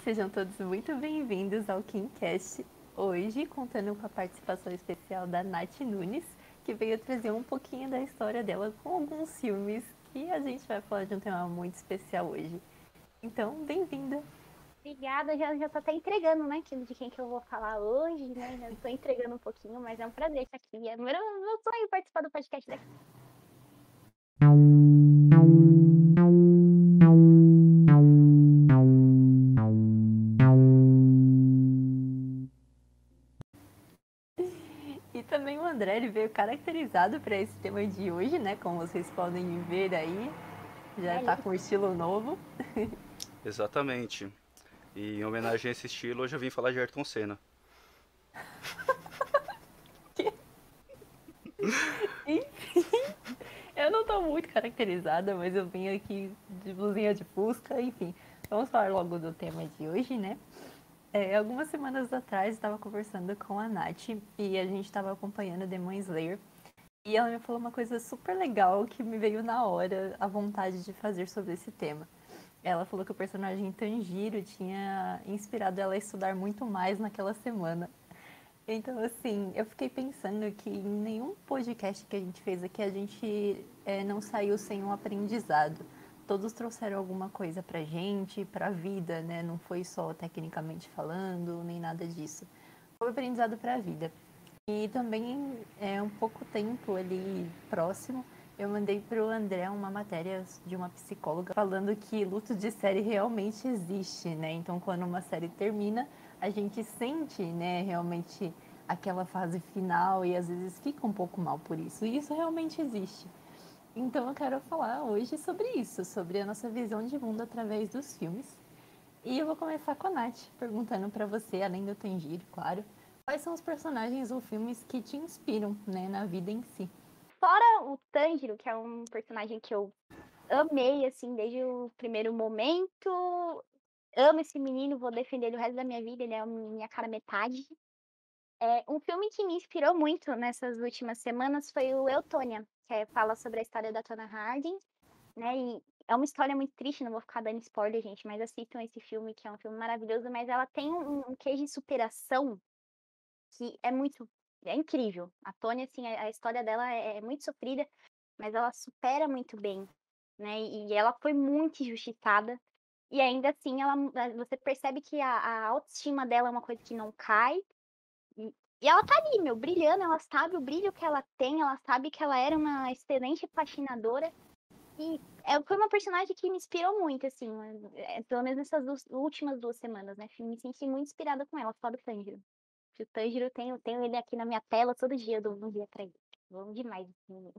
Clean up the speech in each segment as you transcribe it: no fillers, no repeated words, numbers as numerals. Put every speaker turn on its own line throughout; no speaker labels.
Sejam todos muito bem-vindos ao KimCast. Hoje, contando com a participação especial da Nath Nunes, que veio trazer um pouquinho da história dela com alguns filmes que a gente vai falar de um tema muito especial hoje. Então, bem-vinda!
Obrigada, já tô até entregando, né, de quem que eu vou falar hoje, né, já tô entregando um pouquinho, mas é um prazer estar aqui, é meu sonho participar do podcast daqui.
E também o André, ele veio caracterizado para esse tema de hoje, né, como vocês podem ver aí, já tá com um estilo novo.
Exatamente. E em homenagem a esse estilo, hoje eu vim falar de Ayrton Senna.
Enfim, eu não tô muito caracterizada, mas eu vim aqui de blusinha de fusca, enfim. Vamos falar logo do tema de hoje, né? Algumas semanas atrás, estava conversando com a Nath e a gente estava acompanhando Demon Slayer. E ela me falou uma coisa super legal que me veio na hora a vontade de fazer sobre esse tema. Ela falou que o personagem Tanjiro tinha inspirado ela a estudar muito mais naquela semana. Então, assim, eu fiquei pensando que em nenhum podcast que a gente fez aqui a gente não saiu sem um aprendizado. Todos trouxeram alguma coisa pra gente, pra vida, né? Não foi só tecnicamente falando, nem nada disso. Foi um aprendizado pra vida. E também, um pouco tempo ali próximo, eu mandei pro André uma matéria de uma psicóloga falando que luto de série realmente existe, né? Então, quando uma série termina, a gente sente, né, realmente aquela fase final e às vezes fica um pouco mal por isso. E isso realmente existe. Então, eu quero falar hoje sobre isso, sobre a nossa visão de mundo através dos filmes. E eu vou começar com a Nath, perguntando para você, além do Tanjiro, claro, quais são os personagens ou filmes que te inspiram, né, na vida em si?
Fora o Tanjiro, que é um personagem que eu amei, assim, desde o primeiro momento, amo esse menino, vou defender ele o resto da minha vida, ele é a minha cara metade. Um filme que me inspirou muito nessas últimas semanas foi o Eutônia, fala sobre a história da Tona Harding, né, e é uma história muito triste, não vou ficar dando spoiler, gente, mas assistam esse filme, que é um filme maravilhoso, mas ela tem um quê de superação que é incrível. A Tônia, assim, a história dela é muito sofrida, mas ela supera muito bem, né, e ela foi muito injustiçada, e ainda assim você percebe que a autoestima dela é uma coisa que não cai, e e ela tá ali, meu, brilhando, ela sabe o brilho que ela tem, ela sabe que ela era uma excelente patinadora, e foi uma personagem que me inspirou muito, assim, pelo menos nessas últimas 2 semanas, né? Me senti muito inspirada com ela, fora o Tanjiro. O Tanjiro, eu tenho ele aqui na minha tela todo dia, eu dou um dia pra ele. Eu amo demais esse menino.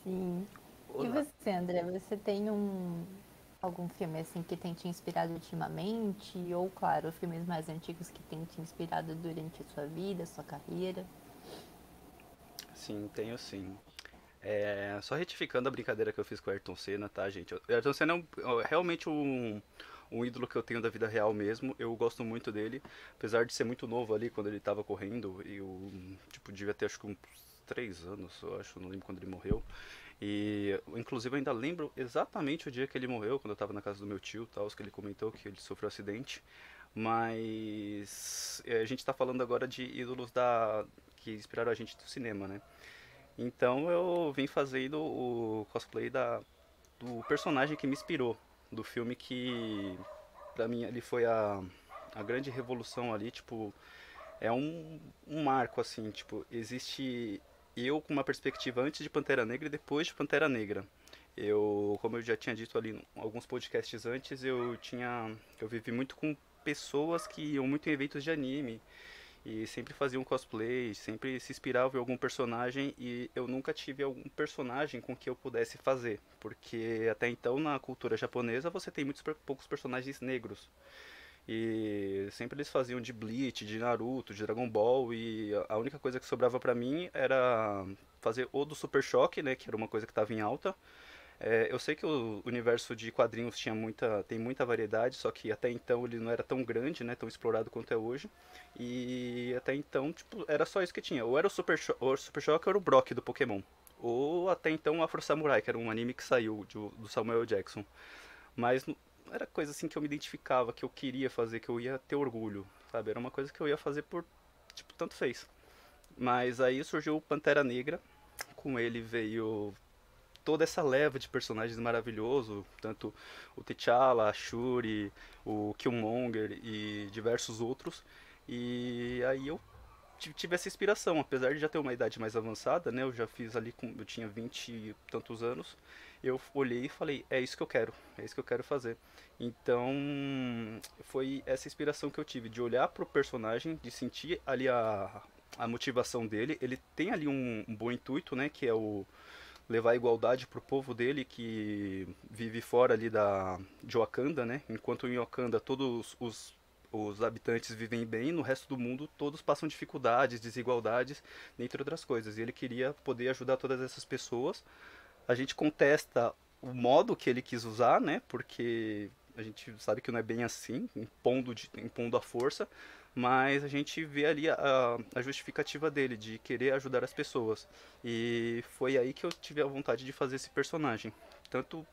Sim. E
Olá.
você, André, você tem algum filme assim que tem te inspirado ultimamente? Ou, claro, filmes mais antigos que tem te inspirado durante a sua vida, sua carreira?
Sim, tenho sim. Só retificando a brincadeira que eu fiz com o Ayrton Senna, tá, gente? O Ayrton Senna realmente um ídolo que eu tenho da vida real mesmo. Eu gosto muito dele, apesar de ser muito novo ali quando ele tava correndo. E eu, tipo, devia ter acho que uns 3 anos, eu acho, não lembro quando ele morreu. E, inclusive, eu ainda lembro exatamente o dia que ele morreu, quando eu tava na casa do meu tio, tal, que ele comentou que ele sofreu um acidente. Mas a gente tá falando agora de ídolos que inspiraram a gente do cinema, né? Então eu vim fazendo o cosplay do personagem que me inspirou, do filme que pra mim ele foi a grande revolução ali, tipo, é um marco assim, tipo, existe eu com uma perspectiva antes de Pantera Negra e depois de Pantera Negra. Como eu já tinha dito ali em alguns podcasts antes, eu vivi muito com pessoas que iam muito em eventos de anime e sempre faziam cosplay, sempre se inspiravam em algum personagem e eu nunca tive algum personagem com que eu pudesse fazer, porque até então na cultura japonesa você tem poucos personagens negros. E sempre eles faziam de Bleach, de Naruto, de Dragon Ball e a única coisa que sobrava pra mim era fazer ou do Super Choque, né, que era uma coisa que estava em alta. Eu sei que o universo de quadrinhos tem muita variedade, só que até então ele não era tão grande, né, tão explorado quanto é hoje. E até então, tipo, era só isso que tinha. Ou era o Super Choque ou era o Brock do Pokémon. Ou até então o Afro Samurai, que era um anime que saiu do Samuel Jackson. Mas era coisa assim que eu me identificava, que eu queria fazer, que eu ia ter orgulho, sabe? Era uma coisa que eu ia fazer por, tipo, tanto fez. Mas aí surgiu o Pantera Negra, com ele veio toda essa leva de personagens maravilhoso, tanto o T'Challa, a Shuri, o Killmonger e diversos outros. E aí eu tive essa inspiração, apesar de já ter uma idade mais avançada, né? Eu já fiz ali com, eu tinha 20 e tantos anos. Eu olhei e falei, é isso que eu quero, é isso que eu quero fazer. Então, foi essa inspiração que eu tive de olhar pro personagem, de sentir ali a motivação dele. Ele tem ali um bom intuito, né, que é o levar a igualdade pro povo dele que vive fora ali de Wakanda, né? Enquanto em Wakanda todos os habitantes vivem bem, no resto do mundo todos passam dificuldades, desigualdades, dentre outras coisas. E ele queria poder ajudar todas essas pessoas. A gente contesta o modo que ele quis usar, né? Porque a gente sabe que não é bem assim, impondo a força, mas a gente vê ali a justificativa dele de querer ajudar as pessoas. E foi aí que eu tive a vontade de fazer esse personagem. Tanto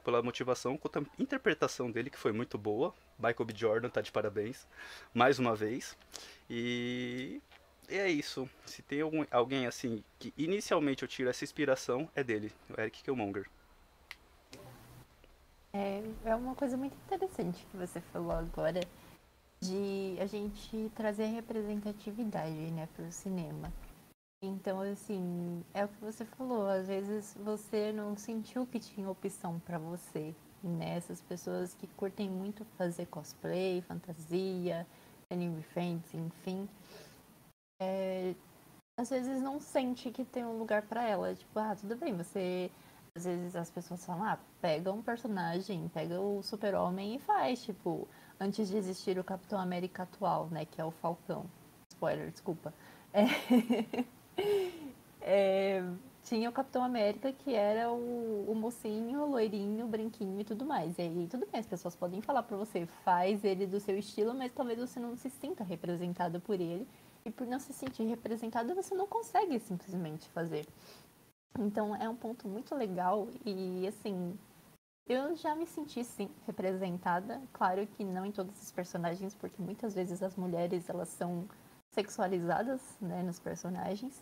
pela motivação quanto a interpretação dele, que foi muito boa. Michael B. Jordan tá de parabéns, mais uma vez. E é isso. Se tem alguém assim que inicialmente eu tiro essa inspiração, é dele, o Eric Killmonger.
É uma coisa muito interessante que você falou agora de a gente trazer representatividade, né, para o cinema. Então, assim, é o que você falou, às vezes você não sentiu que tinha opção para você, né? Essas pessoas que curtem muito fazer cosplay, fantasia, anime friends, enfim, às vezes não sente que tem um lugar para ela. Tipo, ah, tudo bem, você. Às vezes as pessoas falam, ah, pega um personagem, pega o Super-Homem e faz, tipo, antes de existir o Capitão América atual, né, que é o Falcão. Spoiler, desculpa. É, é, tinha o Capitão América, que era o mocinho, loirinho, branquinho e tudo mais. E aí, tudo bem, as pessoas podem falar pra você, faz ele do seu estilo, mas talvez você não se sinta representada por ele. E por não se sentir representada, você não consegue simplesmente fazer. Então é um ponto muito legal e assim, eu já me senti sim representada. Claro que não em todos os personagens, porque muitas vezes as mulheres elas são sexualizadas, né, nos personagens.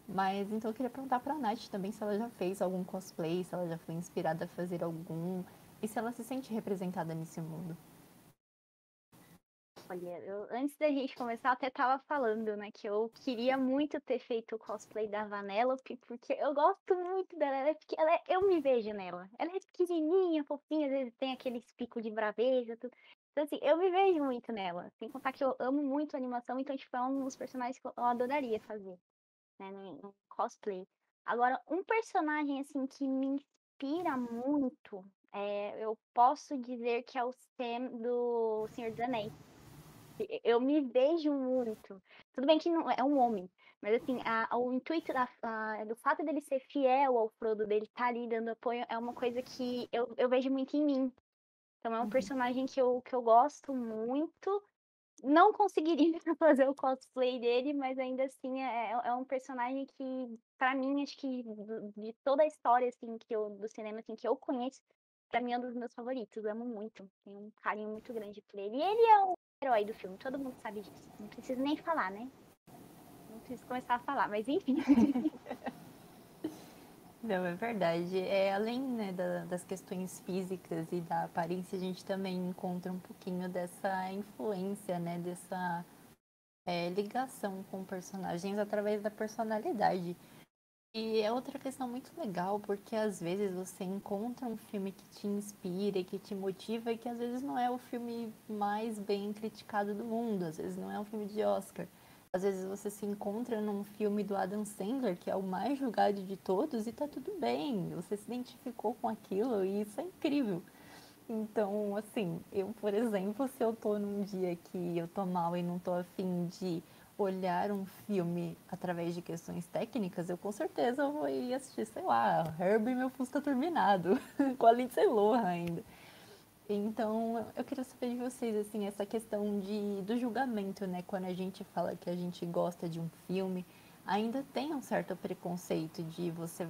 Mas então eu queria perguntar pra Nath também se ela já fez algum cosplay, se ela já foi inspirada a fazer algum e se ela se sente representada nesse mundo.
Olha, antes da gente começar, eu até tava falando, né, que eu queria muito ter feito o cosplay da Vanellope, porque eu gosto muito dela, eu me vejo nela. Ela é pequenininha, fofinha, às vezes tem aquele pico de braveza, tudo. Então, assim, eu me vejo muito nela. Sem contar que eu amo muito animação, então, tipo, é um dos personagens que eu adoraria fazer, né, no cosplay. Agora, um personagem, assim, que me inspira muito, eu posso dizer que é o Sam do Senhor dos Anéis. Eu me vejo muito. Tudo bem que não é um homem, mas assim, o intuito do fato dele ser fiel ao Frodo, dele estar ali dando apoio, é uma coisa que eu vejo muito em mim. Então é um
Uhum.
personagem que eu gosto muito. Não conseguiria fazer o cosplay dele, mas ainda assim é um personagem que, pra mim, acho que de toda a história assim, do cinema assim, que eu conheço, pra mim é um dos meus favoritos. Eu amo muito. Tenho um carinho muito grande por ele. E ele é o herói do filme, todo mundo sabe disso. Não preciso nem falar, né? Não preciso começar a falar, mas enfim.
Não, é verdade. Além, né, das questões físicas e da aparência, a gente também encontra um pouquinho dessa influência, né, dessa ligação com personagens através da personalidade. E é outra questão muito legal, porque às vezes você encontra um filme que te inspira e que te motiva e que às vezes não é o filme mais bem criticado do mundo, às vezes não é um filme de Oscar. Às vezes você se encontra num filme do Adam Sandler, que é o mais julgado de todos, e tá tudo bem, você se identificou com aquilo e isso é incrível. Então, assim, eu, por exemplo, se eu tô num dia que eu tô mal e não tô afim de olhar um filme através de questões técnicas, eu com certeza vou ir assistir, sei lá, Herbie e meu Fusca Turbinado, com a Lindsay Lohan ainda. Então, eu queria saber de vocês, assim, essa questão do julgamento, né? Quando a gente fala que a gente gosta de um filme, ainda tem um certo preconceito de você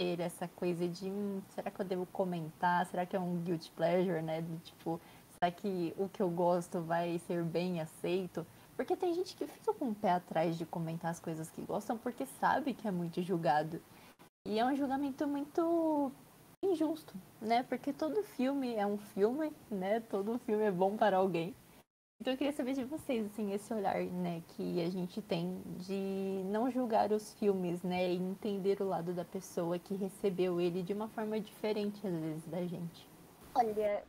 ter essa coisa de será que eu devo comentar? Será que é um guilty pleasure, né? Do tipo, será que o que eu gosto vai ser bem aceito? Porque tem gente que fica com o pé atrás de comentar as coisas que gostam porque sabe que é muito julgado. E é um julgamento muito injusto, né? Porque todo filme é um filme, né? Todo filme é bom para alguém. Então eu queria saber de vocês, assim, esse olhar, né, que a gente tem de não julgar os filmes, né, e entender o lado da pessoa que recebeu ele de uma forma diferente, às vezes, da gente.
Olha,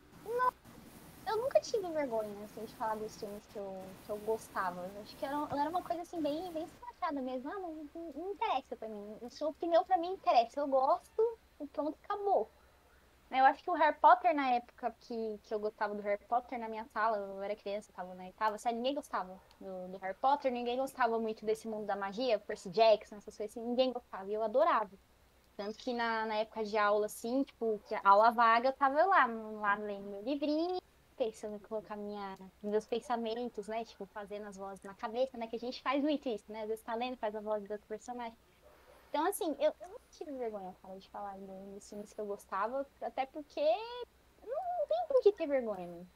eu nunca tive vergonha, assim, de falar dos filmes que eu gostava. Eu acho que era uma coisa, assim, bem escrachada mesmo. Ah, não interessa pra mim. Sua opinião pra mim interessa. Eu gosto e pronto, acabou. Eu acho que o Harry Potter, na época que eu gostava do Harry Potter, na minha sala, eu era criança, eu tava na oitava série, ninguém gostava do Harry Potter, ninguém gostava muito desse mundo da magia, Percy Jackson, essas coisas assim, ninguém gostava, e eu adorava. Tanto que na época de aula, assim, tipo, que a aula vaga, eu tava lá lendo meu livrinho, pensando em colocar meus pensamentos, né, tipo, fazendo as vozes na cabeça, né, que a gente faz muito isso, né, às vezes tá lendo, faz a voz do outro personagem. Então, assim, eu não tive vergonha, cara, de falar dos filmes que eu gostava, até porque não tem por que ter vergonha. Né?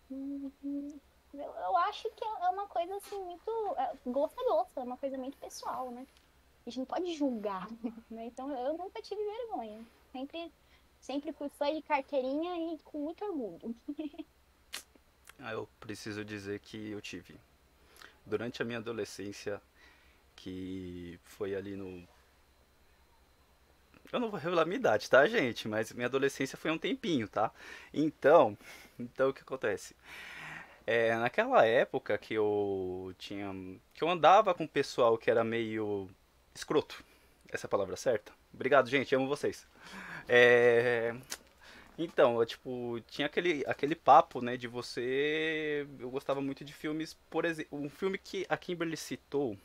Eu acho que é uma coisa, assim, muito... Gosto é gosto, é uma coisa muito pessoal, né? A gente não pode julgar, né? Então, eu nunca tive vergonha. Sempre fui fã de carteirinha e com muito orgulho.
Eu preciso dizer que eu tive. Durante a minha adolescência, que foi ali no. Eu não vou revelar minha idade, tá, gente? Mas minha adolescência foi um tempinho, tá? Então o que acontece? Naquela época que eu tinha. Que eu andava com um pessoal que era meio escroto. Essa é a palavra certa? Obrigado, gente, amo vocês. É, Então, eu, tipo, tinha aquele papo, né, de você. Eu gostava muito de filmes, por exemplo, um filme que a Kimberly citou,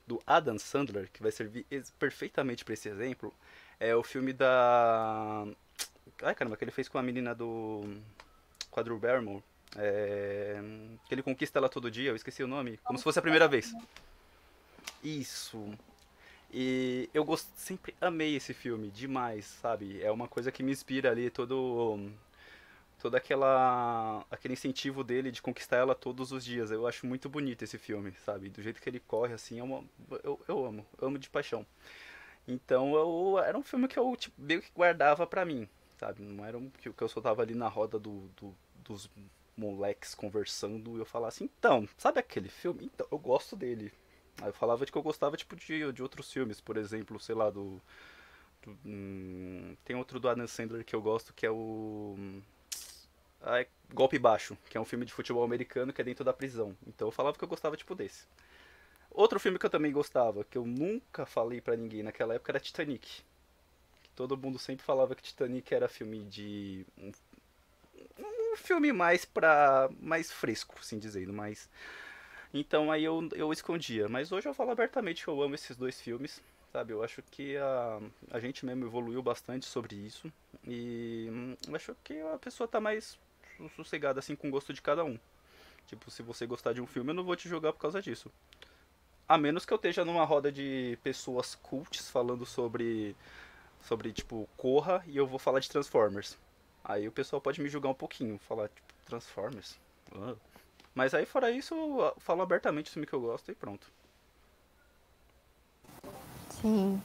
do Adam Sandler, que vai servir perfeitamente para esse exemplo, é o filme da. Ai caramba, que ele fez com a menina do. Com a Drew Barrymore. Que ele conquista ela todo dia, eu esqueci o nome, como se fosse a primeira vez. Isso. E eu sempre amei esse filme, demais, sabe? É uma coisa que me inspira ali, todo aquele incentivo dele de conquistar ela todos os dias. Eu acho muito bonito esse filme, sabe? Do jeito que ele corre, assim, eu amo de paixão. Então era um filme que eu tipo, meio que guardava pra mim, sabe? Não era um que eu soltava ali na roda dos moleques conversando e eu falava assim, então, sabe aquele filme? Então, eu gosto dele. Aí eu falava de que eu gostava tipo de outros filmes, por exemplo, sei lá, tem outro do Adam Sandler que eu gosto que é o Golpe Baixo, que é um filme de futebol americano que é dentro da prisão. Então eu falava que eu gostava tipo desse. Outro filme que eu também gostava, que eu nunca falei pra ninguém naquela época, era Titanic. Todo mundo sempre falava que Titanic era filme de um filme mais fresco, assim dizendo, mais. Então aí eu escondia, mas hoje eu falo abertamente que eu amo esses dois filmes, sabe? Eu acho que a gente mesmo evoluiu bastante sobre isso e eu acho que a pessoa tá mais sossegada assim com o gosto de cada um. Tipo, se você gostar de um filme, eu não vou te julgar por causa disso. A menos que eu esteja numa roda de pessoas cults falando sobre tipo, Corra e eu vou falar de Transformers. Aí o pessoal pode me julgar um pouquinho, falar, tipo, Transformers? Ah. Mas aí fora isso, eu falo abertamente o filme que eu gosto e pronto.
Sim.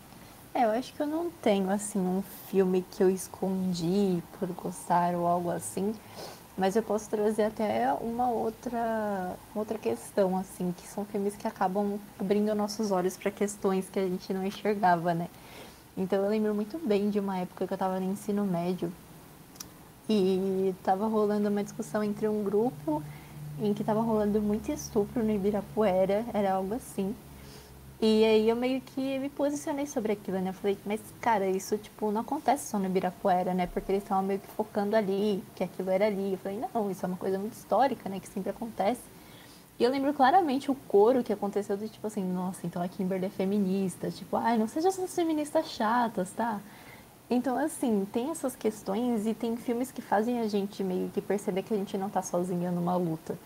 Eu acho que eu não tenho, assim, um filme que eu escondi por gostar ou algo assim. Mas eu posso trazer até uma outra questão, assim, que são filmes que acabam abrindo nossos olhos para questões que a gente não enxergava, né? Então eu lembro muito bem de uma época que eu estava no ensino médio e estava rolando uma discussão entre um grupo em que estava rolando muito estupro no Ibirapuera, era algo assim. E aí eu meio que me posicionei sobre aquilo, né? Eu falei, mas cara, isso tipo não acontece só no Ibirapuera, né? Porque eles estavam meio que focando ali, que aquilo era ali. Eu falei, não, isso é uma coisa muito histórica, né? Que sempre acontece. E eu lembro claramente o coro que aconteceu de tipo assim, nossa, então a Kimberly é feminista, tipo, ai, não seja essas feministas chatas, tá? Então, assim, tem essas questões e tem filmes que fazem a gente meio que perceber que a gente não tá sozinha numa luta.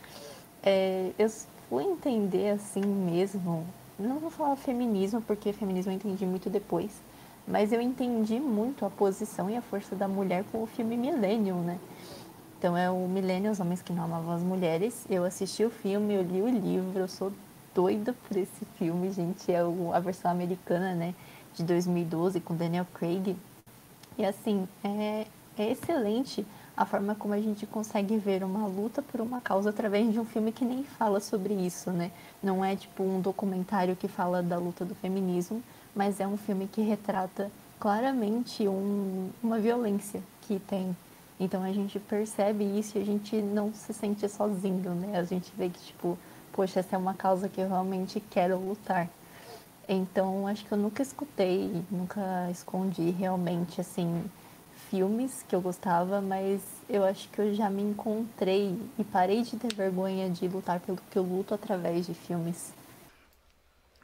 Eu fui entender assim mesmo, não vou falar feminismo, porque feminismo eu entendi muito depois, Mas eu entendi muito a posição e a força da mulher com o filme Millennium, né? Então é o Millennium, os homens que não amavam as mulheres. Eu assisti o filme, eu li o livro, eu sou doida por esse filme, gente. É a versão americana, né? De 2012, com Daniel Craig. E assim, é excelente a forma como a gente consegue ver uma luta por uma causa através de um filme que nem fala sobre isso, né? Não é tipo um documentário que fala da luta do feminismo, mas é um filme que retrata claramente uma violência que tem. Então a gente percebe isso e a gente não se sente sozinho, né? A gente vê que, tipo, poxa, essa é uma causa que eu realmente quero lutar. Então, acho que eu nunca escutei, nunca escondi realmente, assim, filmes que eu gostava, mas eu acho que eu já me encontrei e parei de ter vergonha de lutar pelo que eu luto através de filmes.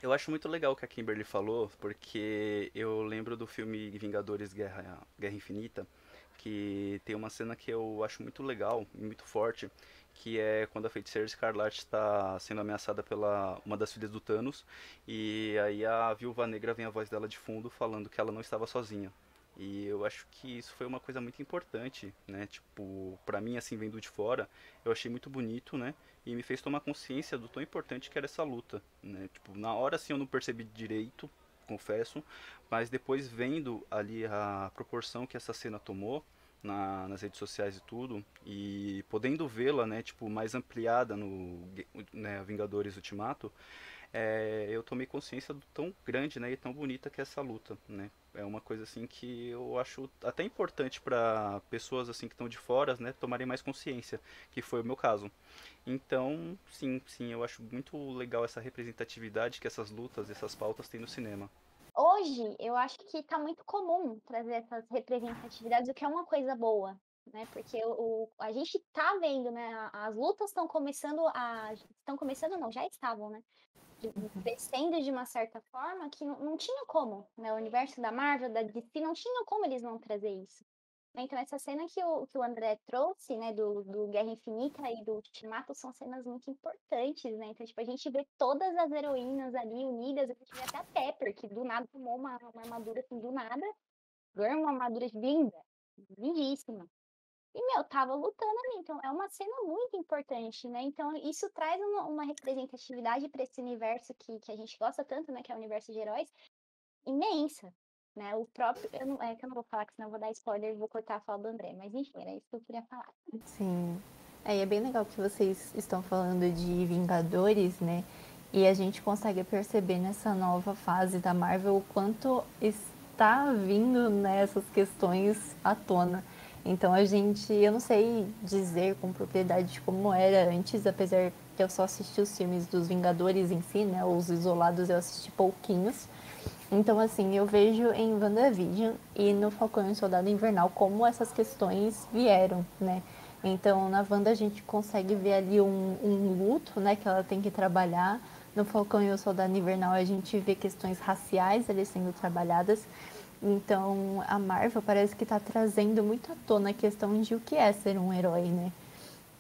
Eu acho muito legal o que a Kimberly falou, porque eu lembro do filme Vingadores Guerra Infinita, que tem uma cena que eu acho muito legal e muito forte, que é quando a Feiticeira Escarlate está sendo ameaçada pela uma das filhas do Thanos, e aí a Viúva Negra vem a voz dela de fundo falando que ela não estava sozinha. E eu acho que isso foi uma coisa muito importante, né? Tipo, pra mim, assim, vendo de fora, eu achei muito bonito, né? E me fez tomar consciência do tão importante que era essa luta, né? Tipo, na hora, assim, eu não percebi direito, confesso, mas depois vendo ali a proporção que essa cena tomou nas redes sociais e tudo, e podendo vê-la, né, tipo, mais ampliada no, né, Vingadores Ultimato, eu tomei consciência do tão grande, né, e tão bonita que é essa luta, né? É uma coisa assim que eu acho até importante para pessoas assim que estão de fora, né, tomarem mais consciência, que foi o meu caso. Então, sim, sim, eu acho muito legal essa representatividade que essas lutas, essas pautas têm no cinema.
Hoje, eu acho que tá muito comum trazer essas representatividades, o que é uma coisa boa, né? Porque a gente tá vendo, né? As lutas estão começando não, já estavam, né? Crescendo de uma certa forma que não tinha como, né? O universo da Marvel, da DC, não tinha como eles não trazer isso. Então, essa cena que o André trouxe, né, do Guerra Infinita e do Ultimato, são cenas muito importantes, né? Então, tipo, a gente vê todas as heroínas ali unidas, a gente vê até a Pepper, que do nada tomou uma armadura assim, do nada, ganha uma armadura linda, lindíssima. E, meu, tava lutando ali, então é uma cena muito importante, né? Então, isso traz uma representatividade para esse universo que a gente gosta tanto, né? Que é o universo de heróis, imensa, né? O próprio, é que eu não vou falar, que senão eu vou dar spoiler e vou cortar a fala do André, mas enfim, era isso que eu queria falar.
Sim. É bem legal que vocês estão falando de Vingadores, né? E a gente consegue perceber nessa nova fase da Marvel o quanto está vindo nessas questões à tona. Então eu não sei dizer com propriedade de como era antes, apesar que eu só assisti os filmes dos Vingadores em si, né? Os isolados eu assisti pouquinhos. Então, assim, eu vejo em WandaVision e no Falcão e o Soldado Invernal como essas questões vieram, né? Então, na Wanda a gente consegue ver ali um luto, né, que ela tem que trabalhar. No Falcão e o Soldado Invernal a gente vê questões raciais ali sendo trabalhadas. Então, a Marvel parece que está trazendo muito à tona a questão de o que é ser um herói, né?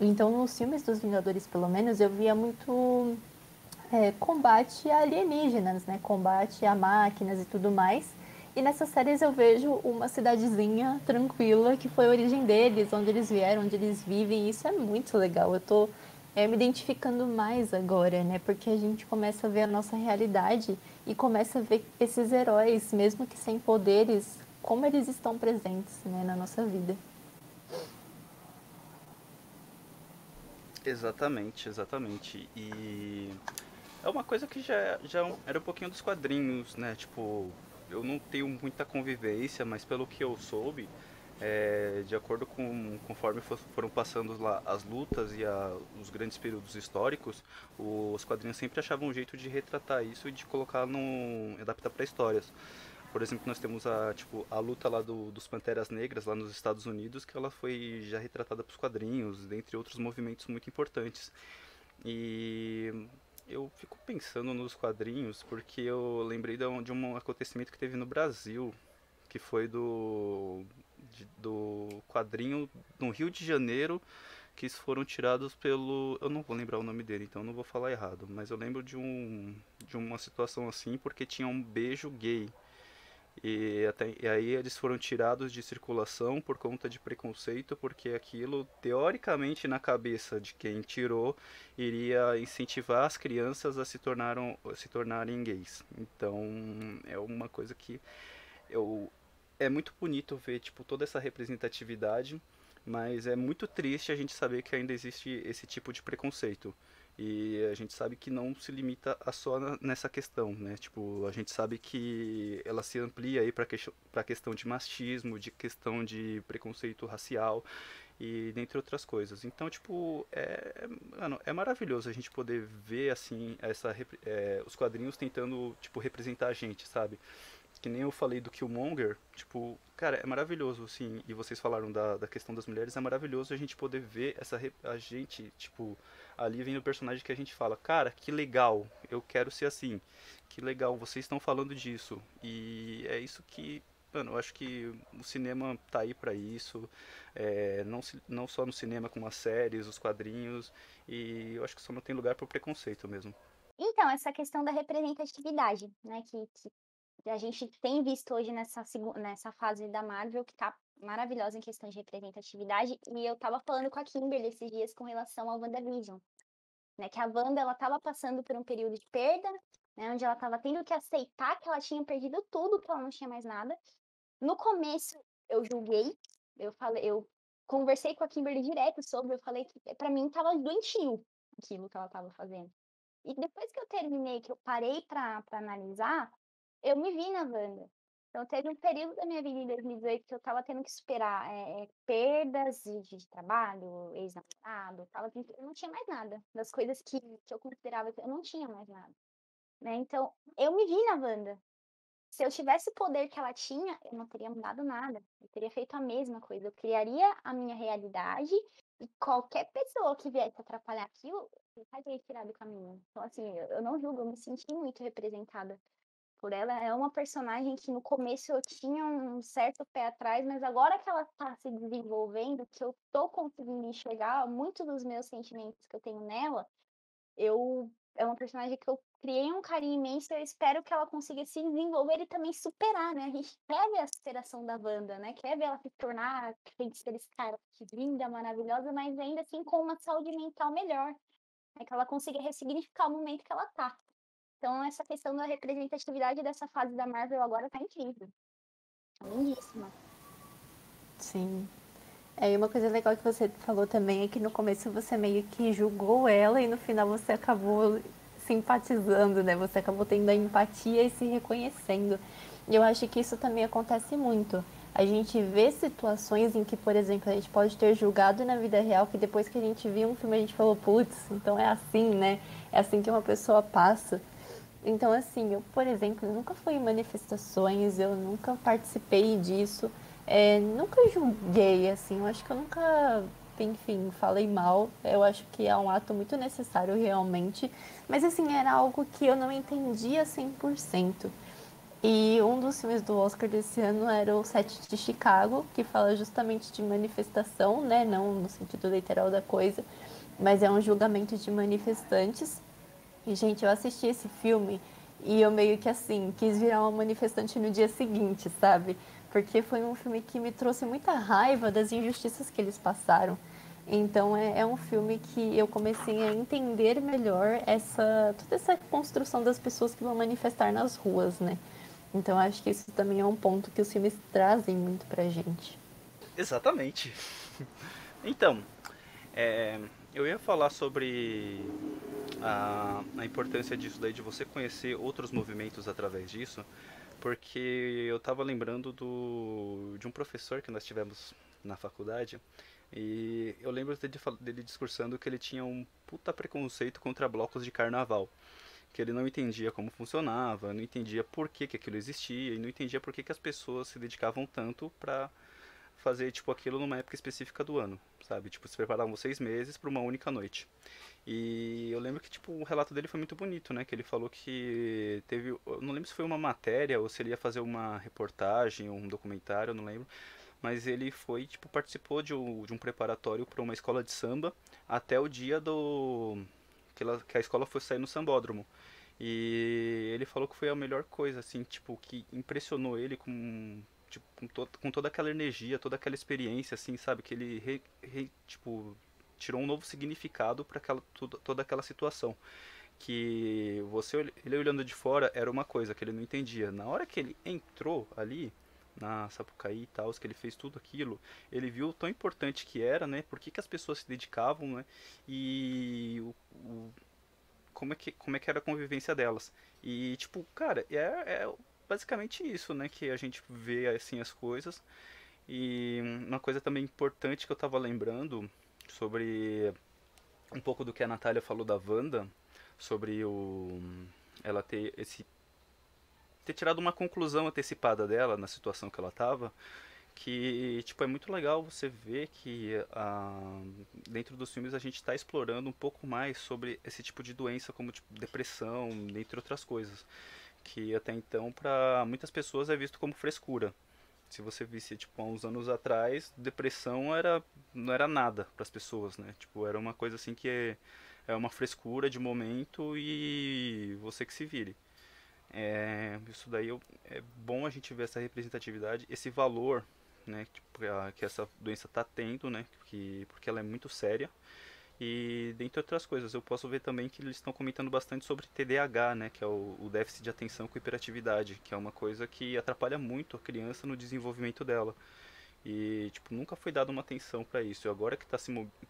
Então, nos filmes dos Vingadores, pelo menos, eu via muito combate a alienígenas, né? Combate a máquinas e tudo mais. E nessas séries eu vejo uma cidadezinha tranquila que foi a origem deles, onde eles vieram, onde eles vivem. E isso é muito legal. Eu tô me identificando mais agora, né? Porque a gente começa a ver a nossa realidade e começa a ver esses heróis, mesmo que sem poderes, como eles estão presentes, né, na nossa vida.
Exatamente, exatamente. E é uma coisa que já era um pouquinho dos quadrinhos, né? Tipo, eu não tenho muita convivência, mas pelo que eu soube, de acordo com conforme foram passando lá as lutas e os grandes períodos históricos, os quadrinhos sempre achavam um jeito de retratar isso e de colocar adaptar para histórias. Por exemplo, nós temos a luta lá dos Panteras Negras lá nos Estados Unidos, que ela foi já retratada para os quadrinhos, dentre outros movimentos muito importantes. E eu fico pensando nos quadrinhos porque eu lembrei de um acontecimento que teve no Brasil, que foi do quadrinho no Rio de Janeiro, que foram tirados pelo. Eu não vou lembrar o nome dele, então não vou falar errado, mas eu lembro de uma situação assim porque tinha um beijo gay. E aí eles foram tirados de circulação por conta de preconceito, porque aquilo, teoricamente, na cabeça de quem tirou, iria incentivar as crianças a se tornarem gays. Então, é uma coisa que eu é muito bonito ver tipo toda essa representatividade, mas é muito triste a gente saber que ainda existe esse tipo de preconceito. E a gente sabe que não se limita a só nessa questão, né? Tipo, a gente sabe que ela se amplia aí para questão de machismo, de questão de preconceito racial e dentre outras coisas. Então, tipo, mano, é maravilhoso a gente poder ver assim os quadrinhos tentando tipo representar a gente, sabe? Que nem eu falei do Killmonger, tipo, cara, é maravilhoso, assim, e vocês falaram da questão das mulheres, é maravilhoso a gente poder ver a gente, tipo, ali vem o personagem que a gente fala, cara, que legal, eu quero ser assim, que legal, vocês estão falando disso, e é isso que, mano, eu acho que o cinema tá aí pra isso, não só no cinema, com as séries, os quadrinhos, e eu acho que só não tem lugar pro preconceito mesmo.
Então, essa questão da representatividade, né, que a gente tem visto hoje nessa fase da Marvel, que tá maravilhosa em questão de representatividade, e eu tava falando com a Kimberly esses dias com relação ao WandaVision, né, que a Wanda, ela tava passando por um período de perda, né, onde ela tava tendo que aceitar que ela tinha perdido tudo, que ela não tinha mais nada. No começo, eu julguei, eu conversei com a Kimberly direto sobre, eu falei que pra mim tava doentio aquilo que ela tava fazendo. E depois que eu terminei, que eu parei pra analisar, eu me vi na Wanda. Então, teve um período da minha vida em 2018 que eu estava tendo que superar perdas de trabalho, ex-namorado, eu não tinha mais nada. Das coisas que eu considerava que eu não tinha mais nada. Né? Então, eu me vi na Wanda. Se eu tivesse o poder que ela tinha, eu não teria mudado nada. Eu teria feito a mesma coisa. Eu criaria a minha realidade e qualquer pessoa que viesse atrapalhar aquilo, eu teria tirado do caminho. Então, assim, eu não julgo, eu me senti muito representada por ela. É uma personagem que no começo eu tinha um certo pé atrás, mas agora que ela tá se desenvolvendo, que eu tô conseguindo enxergar muitos dos meus sentimentos que eu tenho nela, é uma personagem que eu criei um carinho imenso e eu espero que ela consiga se desenvolver e também superar, né? A gente quer ver a superação da Wanda, né? Quer ver ela se tornar feiticeira escarlate linda, maravilhosa, mas ainda assim com uma saúde mental melhor. Né? Que ela consiga ressignificar o momento que ela tá. Então, essa questão da representatividade dessa fase da Marvel agora tá incrível. Tá lindíssima.
Sim. É, e uma coisa legal que você falou também é que no começo você meio que julgou ela e no final você acabou simpatizando, né? Você acabou tendo a empatia e se reconhecendo. E eu acho que isso também acontece muito. A gente vê situações em que, por exemplo, a gente pode ter julgado na vida real que depois que a gente viu um filme a gente falou, putz, então é assim, né? É assim que uma pessoa passa. Então, assim, eu, por exemplo, nunca fui em manifestações, eu nunca participei disso, nunca julguei, assim, eu acho que eu nunca, enfim, falei mal, eu acho que é um ato muito necessário realmente, mas, assim, era algo que eu não entendia 100%. E um dos filmes do Oscar desse ano era o Sete de Chicago, que fala justamente de manifestação, né, não no sentido literal da coisa, mas é um julgamento de manifestantes. E, gente, eu assisti esse filme e eu meio que assim, quis virar uma manifestante no dia seguinte, sabe? Porque foi um filme que me trouxe muita raiva das injustiças que eles passaram. Então é um filme que eu comecei a entender melhor toda essa construção das pessoas que vão manifestar nas ruas, né? Então acho que isso também é um ponto que os filmes trazem muito pra gente.
Exatamente. Então, eu ia falar sobre a importância disso daí, de você conhecer outros movimentos através disso, porque eu tava lembrando de um professor que nós tivemos na faculdade, e eu lembro dele discursando que ele tinha um puta preconceito contra blocos de carnaval. Que ele não entendia como funcionava, não entendia por que, que aquilo existia, e não entendia por que, que as pessoas se dedicavam tanto pra fazer tipo aquilo numa época específica do ano, sabe? Tipo, se preparavam 6 meses para uma única noite. E eu lembro que tipo o relato dele foi muito bonito, né? Que ele falou que teve, eu não lembro se foi uma matéria ou se ele ia fazer uma reportagem, um documentário, eu não lembro, mas ele foi tipo participou de um preparatório para uma escola de samba até o dia do que a escola fosse sair no sambódromo. E ele falou que foi a melhor coisa, assim, tipo, que impressionou ele com, tipo, com toda aquela energia, toda aquela experiência, assim, sabe? Que ele, tipo, tirou um novo significado para toda aquela situação. Que ele olhando de fora era uma coisa que ele não entendia. Na hora que ele entrou ali na Sapucaí e tal, que ele fez tudo aquilo, ele viu o tão importante que era, né? Por que, que as pessoas se dedicavam, né? E como é que era a convivência delas. E, tipo, cara, é basicamente isso, né? Que a gente vê, assim, as coisas. E uma coisa também importante que eu tava lembrando sobre um pouco do que a Natália falou da Wanda, sobre ela ter tirado uma conclusão antecipada dela na situação que ela tava, que tipo é muito legal você ver que dentro dos filmes a gente está explorando um pouco mais sobre esse tipo de doença como tipo, depressão, entre outras coisas, que até então para muitas pessoas é visto como frescura. Se você visse tipo há uns anos atrás, depressão não era nada para as pessoas, né? Tipo, era uma coisa assim que é uma frescura de momento e você que se vire. Isso daí é bom a gente ver essa representatividade, esse valor, né, que essa doença está tendo, né, porque ela é muito séria. E dentre outras coisas, eu posso ver também que eles estão comentando bastante sobre TDAH, né, que é o déficit de atenção com hiperatividade, que é uma coisa que atrapalha muito a criança no desenvolvimento dela. E tipo, nunca foi dada uma atenção para isso. E agora que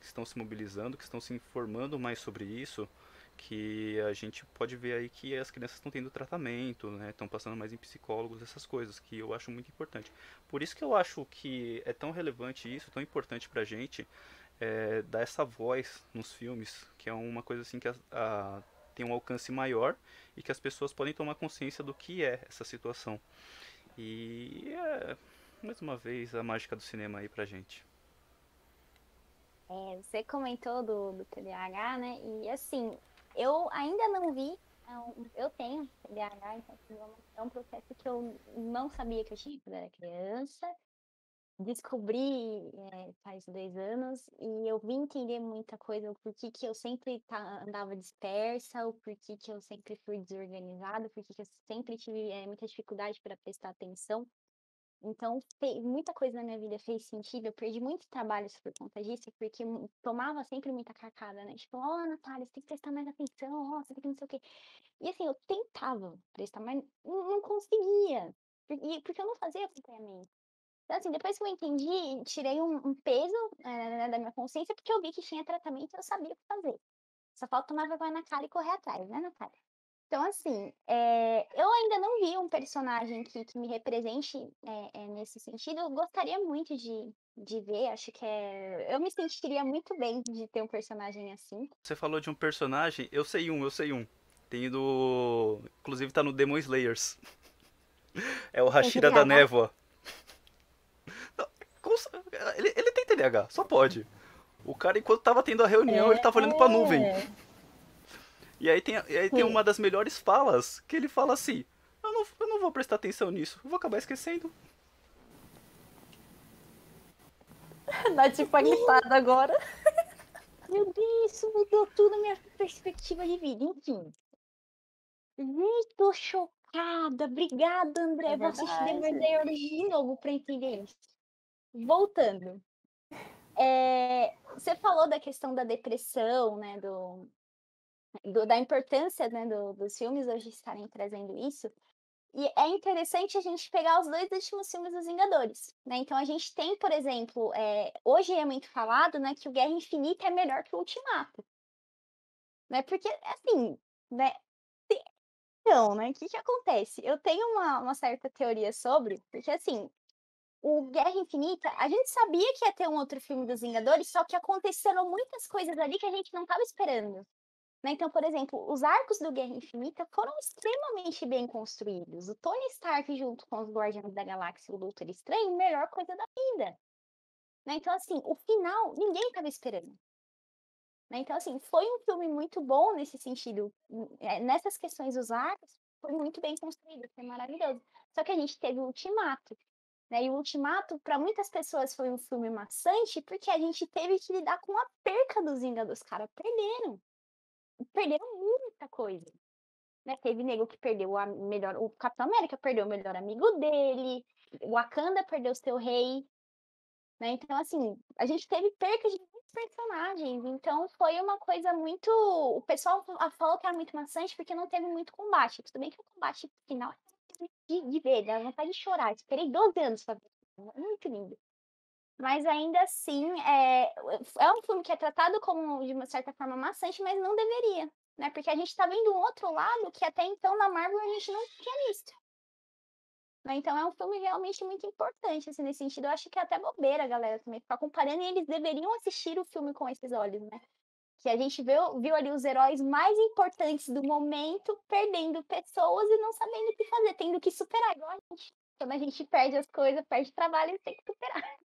estão se mobilizando, que estão se informando mais sobre isso, que a gente pode ver aí que as crianças estão tendo tratamento, né? Estão passando mais em psicólogos, essas coisas, que eu acho muito importante. Por isso que eu acho que é tão relevante isso, tão importante pra gente, dar essa voz nos filmes, que é uma coisa assim que tem um alcance maior e que as pessoas podem tomar consciência do que é essa situação. E mais uma vez a mágica do cinema aí pra gente.
Você comentou do TDAH, né? E assim, eu ainda não vi. Eu tenho TDAH, então assim, é um processo que eu não sabia que eu tinha quando era criança. Descobri faz 2 anos e eu vim entender muita coisa, o porquê que eu sempre andava dispersa, o porquê que eu sempre fui desorganizada, o porquê que eu sempre tive muita dificuldade para prestar atenção. Então, muita coisa na minha vida fez sentido. Eu perdi muito trabalho por conta disso, porque tomava sempre muita carcada, né? Tipo, ó, Natália, você tem que prestar mais atenção, ó, você tem que não sei o quê. E assim, eu tentava prestar, mas não conseguia, porque eu não fazia acompanhamento. Então, assim, depois que eu entendi, tirei um peso da minha consciência, porque eu vi que tinha tratamento e eu sabia o que fazer. Só falta tomar vergonha na cara e correr atrás, né, Natália? Então, assim, eu ainda não vi um personagem que me represente nesse sentido. Eu gostaria muito de ver, acho que eu me sentiria muito bem de ter um personagem assim.
Você falou de um personagem, eu sei um. Tem do. Inclusive tá no Demon Slayers. É o
Tem
Hashira da
TDAH?
Névoa. Não, ele tem TDAH, só pode. O cara, enquanto tava tendo a reunião, ele tava olhando pra nuvem.
É.
E aí tem uma das melhores falas, que ele fala assim: eu não vou prestar atenção nisso, eu vou acabar esquecendo.
Nath impactada agora.
Meu Deus, isso mudou tudo a minha perspectiva de vida. Enfim. Gente, tô chocada. Obrigada,
É
André. Vou assistir The
verdade.
Murder de novo pra entender isso. Voltando. Você falou da questão da depressão, né? Da importância, né, dos filmes hoje estarem trazendo isso. E é interessante a gente pegar os 2 últimos filmes dos Vingadores, né? Então a gente tem, por exemplo, hoje é muito falado, né, que o Guerra Infinita é melhor que o Ultimato, né? Porque, assim, né? Então, né, o que que acontece? Eu tenho uma certa teoria sobre, porque assim, o Guerra Infinita, a gente sabia que ia ter um outro filme dos Vingadores, só que aconteceram muitas coisas ali que a gente não estava esperando. Né? Então, por exemplo, os arcos do Guerra Infinita foram extremamente bem construídos. O Tony Stark, junto com os Guardiões da Galáxia e o Doutor Estranho, melhor coisa da vida. Né? Então, assim, o final ninguém estava esperando. Né? Então, assim, foi um filme muito bom nesse sentido. Nessas questões dos arcos, foi muito bem construído, foi maravilhoso. Só que a gente teve o Ultimato. Né? E o Ultimato, para muitas pessoas, foi um filme maçante, porque a gente teve que lidar com a perca dos Vingadores. Os caras perderam muita coisa. né? Teve nego que perdeu o Capitão América perdeu o melhor amigo dele, o Wakanda perdeu seu rei, né? Então, assim, a gente teve perca de muitos personagens. Então, foi uma coisa muito. O pessoal falou que era muito maçante porque não teve muito combate. Tudo bem que o combate final é de ver, dá vontade de chorar. Esperei 12 anos pra ver. Muito lindo. Mas ainda assim, é um filme que é tratado como, de uma certa forma, maçante, mas não deveria, né? Porque a gente tá vendo um outro lado que até então na Marvel a gente não tinha visto. Né? Então é um filme realmente muito importante, assim, nesse sentido. Eu acho que é até bobeira, galera, também ficar comparando, e eles deveriam assistir o filme com esses olhos, né? Que a gente viu ali os heróis mais importantes do momento perdendo pessoas e não sabendo o que fazer, tendo que superar, igual a gente. Quando a gente perde as coisas, perde trabalho, tem que superar.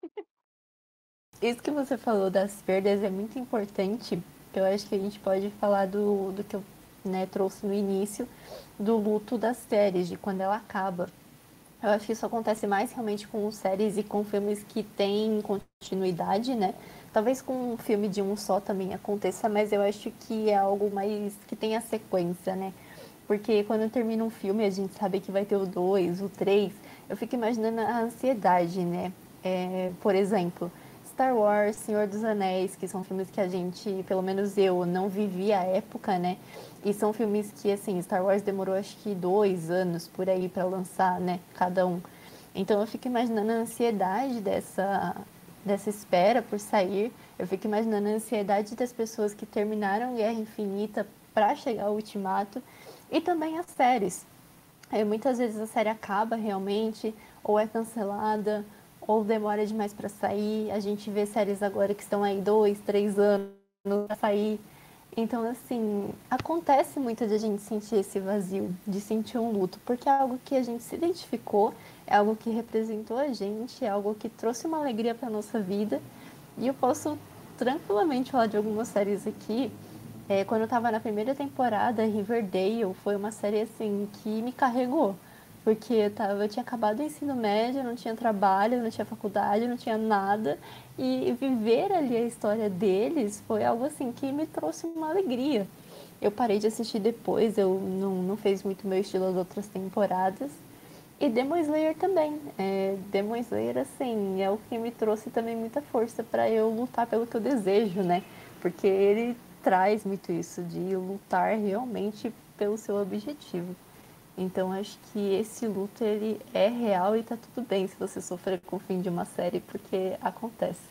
Isso que você falou das perdas é muito importante. Eu acho que a gente pode falar do que eu, né, trouxe no início, do luto das séries, de quando ela acaba. Eu acho que isso acontece mais realmente com séries e com filmes que têm continuidade, né? Talvez com um filme de um só também aconteça, mas eu acho que é algo mais que tem a sequência, né? Porque quando termina um filme, a gente sabe que vai ter o 2, o 3. Eu fico imaginando a ansiedade, né? Por exemplo, Star Wars, Senhor dos Anéis, que são filmes que a gente, pelo menos eu, não vivi a época, né? E são filmes que, assim, Star Wars demorou acho que 2 anos por aí para lançar, né? Cada um. Então eu fico imaginando a ansiedade dessa espera por sair. Eu fico imaginando a ansiedade das pessoas que terminaram Guerra Infinita para chegar ao Ultimato. E também as séries. Muitas vezes a série acaba realmente, ou é cancelada, ou demora demais para sair. A gente vê séries agora que estão aí 2, 3 anos para sair. Então, assim, acontece muito de a gente sentir esse vazio, de sentir um luto, porque é algo que a gente se identificou, é algo que representou a gente, é algo que trouxe uma alegria para nossa vida. E eu posso tranquilamente falar de algumas séries aqui. Quando eu estava na primeira temporada, Riverdale foi uma série assim que me carregou. Porque eu tinha acabado o ensino médio, não tinha trabalho, não tinha faculdade, não tinha nada. E viver ali a história deles foi algo assim que me trouxe uma alegria. Eu parei de assistir depois, eu não fez muito meu estilo as outras temporadas. E Demon Slayer também. Demon Slayer, assim, é o que me trouxe também muita força para eu lutar pelo que eu desejo, né? Porque ele traz muito isso de lutar realmente pelo seu objetivo. Então acho que esse luto ele é real e tá tudo bem se você sofrer com o fim de uma série, porque acontece.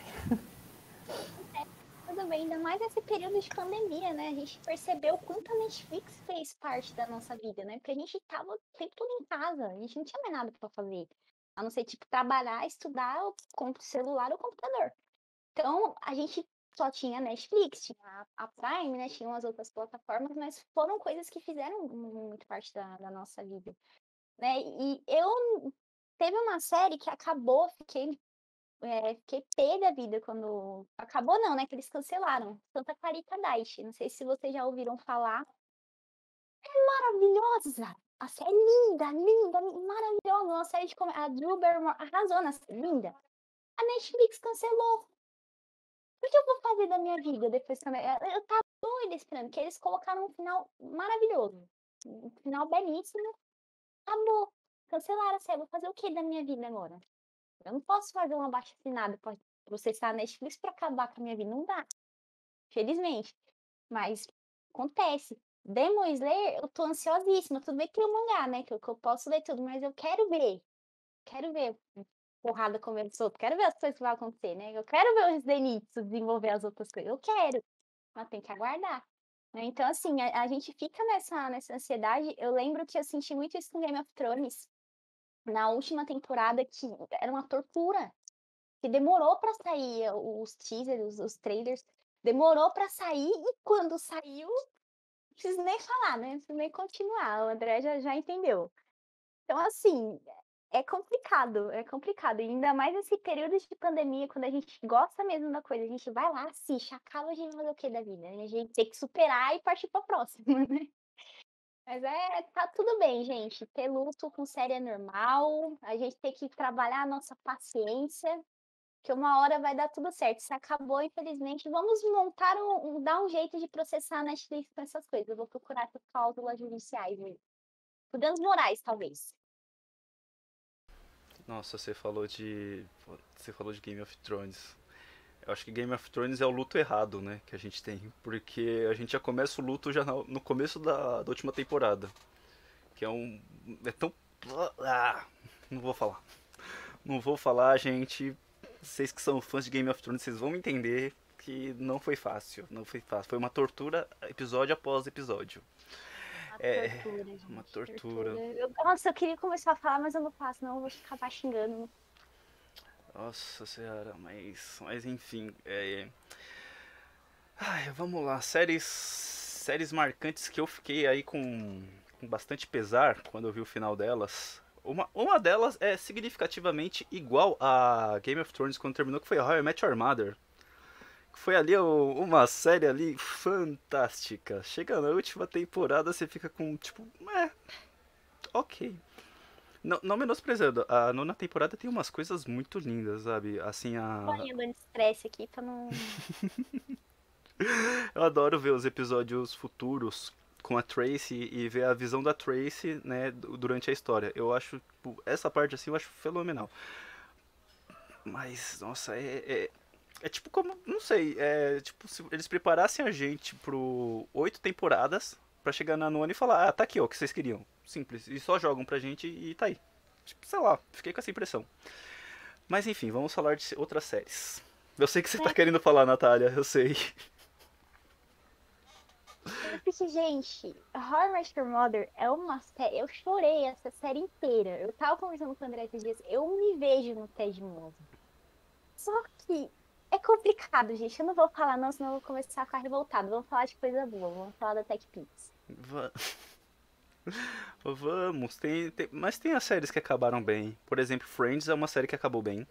Tudo bem, ainda mais nesse período de pandemia, né? A gente percebeu o quanto a Netflix fez parte da nossa vida, né? Porque a gente tava o tempo todo em casa, a gente não tinha mais nada pra fazer. A não ser, tipo, trabalhar, estudar, com o celular ou computador. Então, a gente só tinha Netflix, tinha a Prime, né? Tinha umas outras plataformas, mas foram coisas que fizeram muito parte da nossa vida, né? E eu teve uma série que acabou, fiquei pé da vida quando acabou não, né? Que eles cancelaram. Santa Clarita Diet. Não sei se vocês já ouviram falar. Maravilhosa! A série linda, linda, maravilhosa. Uma série de comédia. A Drew Barrymore arrasou na série, linda. A Netflix cancelou. O que eu vou fazer da minha vida depois também? Eu tava doida esperando, que eles colocaram um final maravilhoso. Um final belíssimo. Acabou. Cancelaram a série. Vou fazer o que da minha vida agora? Eu não posso fazer um abaixo-assinado pra processar a Netflix pra acabar com a minha vida. Não dá. Felizmente. Mas acontece. Demon Slayer, eu tô ansiosíssima. Tudo bem que tem o mangá, né? Que eu posso ler tudo, mas eu quero ver. Quero ver porrada comendo solto. Quero ver as coisas que vão acontecer, né? Eu quero ver os Zenitsu desenvolver as outras coisas. Eu quero. Mas tem que aguardar. Né? Então, assim, a gente fica nessa ansiedade. Eu lembro que eu senti muito isso com Game of Thrones. Na última temporada, que era uma tortura. Que demorou pra sair os teasers, os trailers. Demorou pra sair e quando saiu, não preciso nem falar, né? Não preciso nem continuar. O André já entendeu. Então, assim, é complicado, é complicado. E ainda mais esse período de pandemia, quando a gente gosta mesmo da coisa, a gente vai lá, assiste, acaba a gente fazer o que da vida? A gente tem que superar e partir pra próxima, né? Mas tá tudo bem, gente. Ter luto com série é normal. A gente tem que trabalhar a nossa paciência. que uma hora vai dar tudo certo. Se acabou, infelizmente, vamos montar dar um jeito de processar a Netflix com essas coisas. Eu vou procurar essas cláusulas judiciais aí. Por danos morais, talvez.
Nossa, você falou de Game of Thrones. Eu acho que Game of Thrones é o luto errado, né, que a gente tem, porque a gente já começa o luto já no começo da última temporada, que é tão não vou falar. Não vou falar, gente. Vocês que são fãs de Game of Thrones, vocês vão entender que não foi fácil, não foi fácil. Foi uma tortura episódio após episódio.
Uma
É,
tortura, gente.
uma tortura.
Nossa, eu queria começar a falar, mas eu não faço, senão eu vou acabar xingando.
Nossa senhora, mas enfim. Ai, vamos lá, séries marcantes que eu fiquei aí com bastante pesar quando eu vi o final delas. Uma delas é significativamente igual a Game of Thrones quando terminou, que foi How I Met Your Mother. Que foi ali uma série ali fantástica. Chega na última temporada, você fica com tipo, ok. Não, não menosprezando, a nona temporada tem umas coisas muito lindas, sabe? Assim,
Banho dando estresse aqui pra não.
eu adoro ver os episódios futuros com a Tracy e ver a visão da Tracy, né, durante a história. Eu acho, tipo, essa parte assim, eu acho fenomenal. Mas, nossa, é tipo como, não sei, é tipo se eles preparassem a gente pro 8 temporadas pra chegar na nona e falar, tá aqui, ó, o que vocês queriam. Simples. E só jogam pra gente e tá aí. Tipo, sei lá, fiquei com essa impressão. Mas enfim, vamos falar de outras séries. Eu sei que você tá querendo falar, Natália, eu sei.
Porque, gente, How I Met Your Mother é uma série. Eu chorei essa série inteira. Eu tava conversando com o André esses dias. Eu me vejo no Ted Mosby. Só que é complicado, gente. Eu não vou falar, não, senão eu vou começar a ficar revoltado. Vamos falar de coisa boa. Vamos falar da TechPix.
Va- Vamos, mas tem as séries que acabaram bem. Por exemplo, Friends é uma série que acabou bem.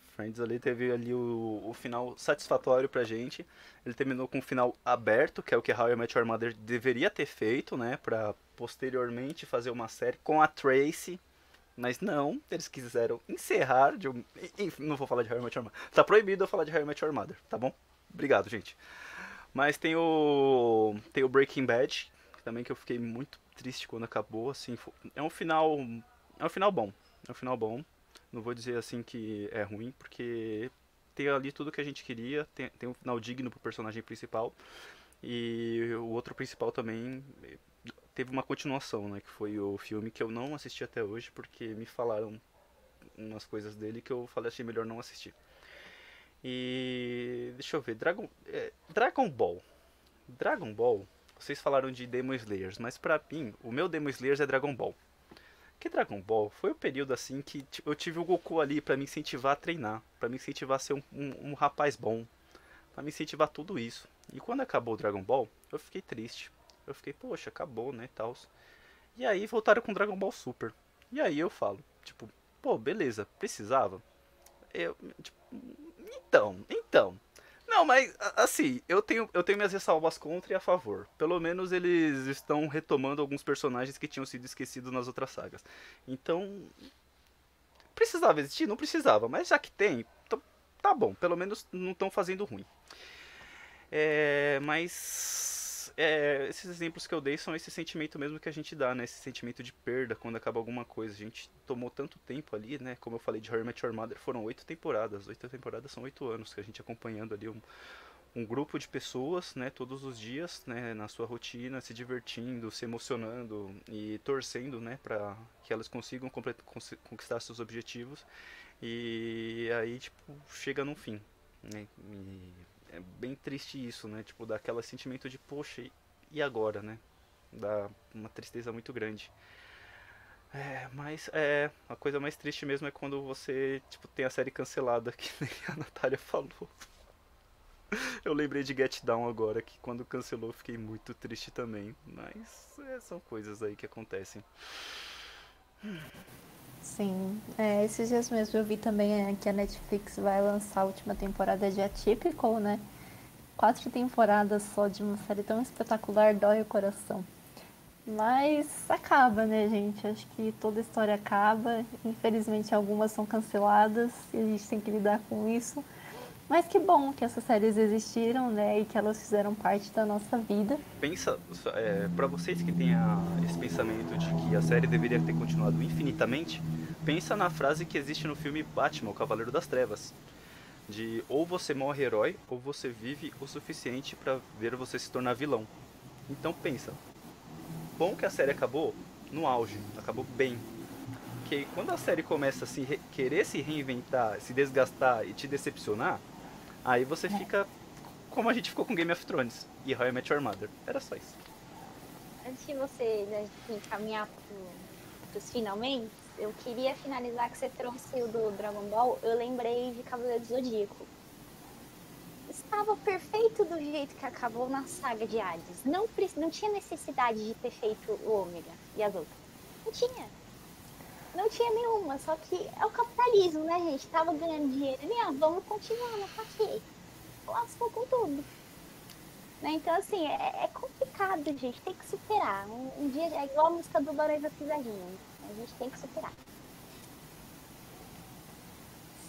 Friends ali teve ali o final satisfatório pra gente. Ele terminou com um final aberto, que é o que How I Met Your Mother deveria ter feito, né? Pra posteriormente fazer uma série com a Tracy. Mas não, eles quiseram encerrar de um... Enfim, não vou falar de How I Met Your Mother. Tá proibido eu falar de How I Met Your Mother, tá bom? Obrigado, gente. Mas tem o Breaking Bad, também que eu fiquei muito triste quando acabou, assim, é um final bom. É um final bom. Não vou dizer assim que é ruim, porque tem ali tudo que a gente queria, tem um final digno pro personagem principal. E o outro principal também teve uma continuação, né, que foi o filme que eu não assisti até hoje porque me falaram umas coisas dele que eu falei achei melhor não assistir. E deixa eu ver, Dragon Ball. Dragon Ball, vocês falaram de Demon Slayers, mas pra mim, o meu Demon Slayers é Dragon Ball. Que Dragon Ball foi o período assim que eu tive o Goku ali pra me incentivar a treinar, pra me incentivar a ser um rapaz bom, pra me incentivar tudo isso. E quando acabou o Dragon Ball, eu fiquei triste. Eu fiquei, poxa, acabou, né, tal. E aí voltaram com Dragon Ball Super. E aí eu falo, tipo, pô, beleza, precisava? Eu, tipo, então. Não, mas assim, eu tenho minhas ressalvas contra e a favor. Pelo menos eles estão retomando alguns personagens que tinham sido esquecidos nas outras sagas. Então, precisava existir? Não precisava, mas já que tem, tá bom, pelo menos não estão fazendo ruim. Esses exemplos que eu dei são esse sentimento mesmo que a gente dá, né? Esse sentimento de perda quando acaba alguma coisa. A gente tomou tanto tempo ali, né? Como eu falei de How I Met Your Mother, foram 8 temporadas. 8 temporadas são 8 anos que a gente acompanhando ali um grupo de pessoas, né? Todos os dias, né? Na sua rotina, se divertindo, se emocionando e torcendo, né? Para que elas consigam conquistar seus objetivos. E aí, tipo, chega num fim, né? E é bem triste isso, né? Tipo, dá aquele sentimento de, poxa, e agora, né? Dá uma tristeza muito grande. Mas a coisa mais triste mesmo é quando você, tipo, tem a série cancelada, que nem a Natália falou. Eu lembrei de Get Down agora, que quando cancelou eu fiquei muito triste também. Mas são coisas aí que acontecem.
Sim, esses dias mesmo eu vi também que a Netflix vai lançar a última temporada de Atypical, né? 4 temporadas só de uma série tão espetacular, dói o coração. Mas acaba, né, gente? Acho que toda história acaba. Infelizmente, algumas são canceladas e a gente tem que lidar com isso. Mas que bom que essas séries existiram, né? E que elas fizeram parte da nossa vida.
Pensa, para vocês que têm esse pensamento de que a série deveria ter continuado infinitamente, pensa na frase que existe no filme Batman, o Cavaleiro das Trevas, de ou você morre herói ou você vive o suficiente pra ver você se tornar vilão. Então pensa, bom que a série acabou no auge, acabou bem. Que quando a série começa a querer se reinventar, se desgastar e te decepcionar, aí você fica como a gente ficou com Game of Thrones e How I Met Your Mother. Era só isso.
Antes de você, né, caminhar pros finalmente, eu queria finalizar que você trouxe o do Dragon Ball. Eu lembrei de Cavaleiro do Zodíaco. Estava perfeito do jeito que acabou na saga de Hades. Não tinha necessidade de ter feito o Ômega e as outras. Não tinha. Não tinha nenhuma. Só que é o capitalismo, né, gente? Tava ganhando dinheiro. E, vamos continuar, mas pra quê? Lascou com tudo. Né? Então, assim, é complicado, gente. Tem que superar. Um dia é igual a música do Barões da Pisadinha. A gente tem que superar.